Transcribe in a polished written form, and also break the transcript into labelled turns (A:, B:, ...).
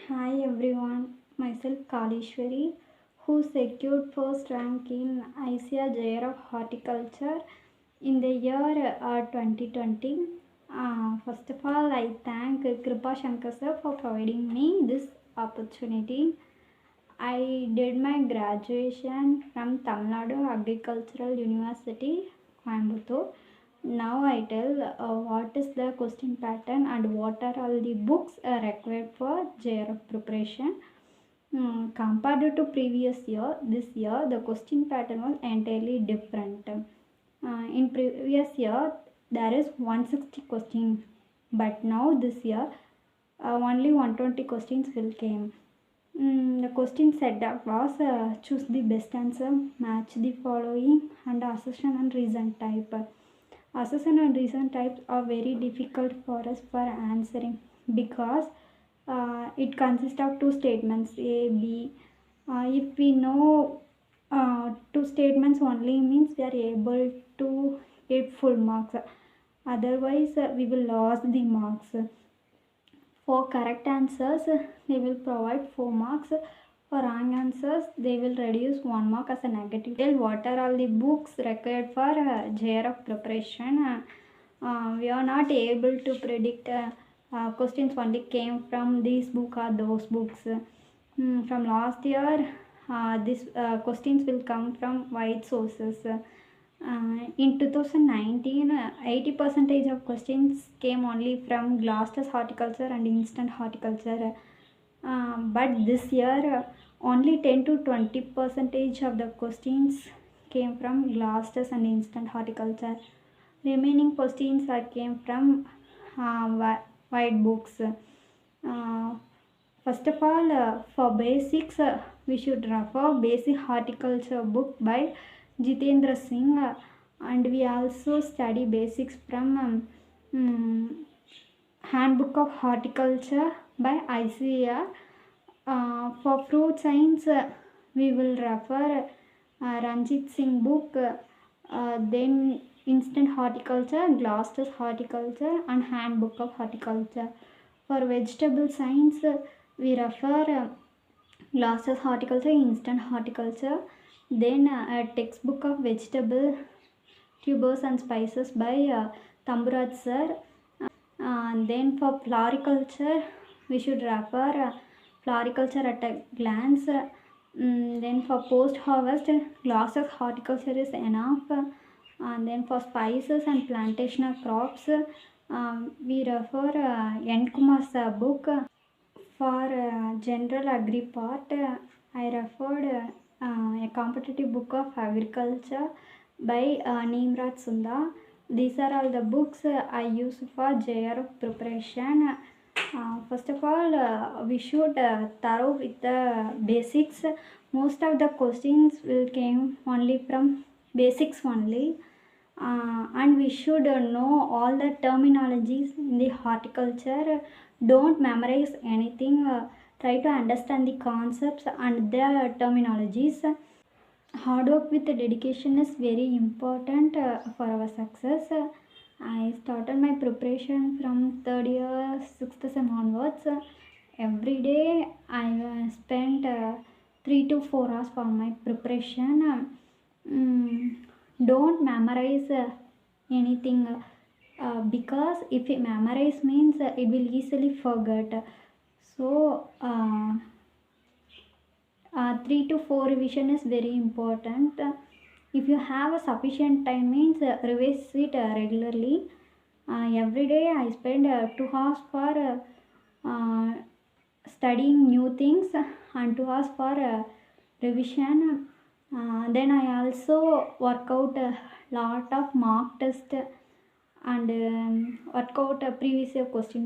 A: Hi everyone, myself Kalishwari, who secured first rank in ICIA JR of Horticulture in the year 2020. First of all, I thank Kripa Shankar sir for providing me this opportunity. I did my graduation from Tamil Nadu Agricultural University, Coimbatore. Now I tell what is the question pattern and what are all the books required for JRF preparation. Compared to previous year, this year the question pattern was entirely different. In previous year there is 160 questions, but now this year only 120 questions will came. The question set up was choose the best answer, match the following, and assertion and reason type. Assertion and reason types are very difficult for us for answering because it consists of two statements A, B. If we know two statements only means we are able to get full marks. Otherwise, we will lose the marks. For correct answers, they will provide 4 marks. For wrong answers, they will reduce 1 mark as a negative. What are all the books required for JRF preparation? We are not able to predict questions only came from this book or those books. From last year, these questions will come from wide sources. In 2019, 80% of questions came only from Gloucester's horticulture and instant horticulture. But this year, only 10 to 20% of the questions came from Gloucester's and instant horticulture. Remaining questions came from white books. First of all, for basics, we should refer Basic Horticulture book by Jitendra Singh, and we also study basics from Handbook of Horticulture by ICAR. For fruit science, we will refer Ranjit Singh book, then Instant Horticulture, Gloucester's Horticulture, and Handbook of Horticulture. For vegetable science, we refer Gloucester's Horticulture, Instant Horticulture, then a textbook of vegetable tubers and spices by Tamburaj sir. Then for floriculture, we should refer floriculture at a glance. Then for post harvest, Gloucester's Horticulture is enough. And then for spices and plantational crops, we refer N. Kumar's book. For general agri part, I referred a competitive book of agriculture by Nimraj Sunda. These are all the books I use for JRF preparation. First of all, we should thorough with the basics. Most of the questions will came only from basics only. And we should know all the terminologies in the horticulture. Don't memorize anything. Try to understand the concepts and their terminologies. Hard work with dedication is very important for our success. I started my preparation from third year, sixth sem onwards. Every day I spent 3 to 4 hours for my preparation. Don't memorize anything because if it memorize means it will easily forget. So 3 to 4 revision is very important. If you have a sufficient time means revise it regularly. Every day I spend 2 hours for studying new things and 2 hours for revision. Then I also work out a lot of mock test and work out a previous year question paper.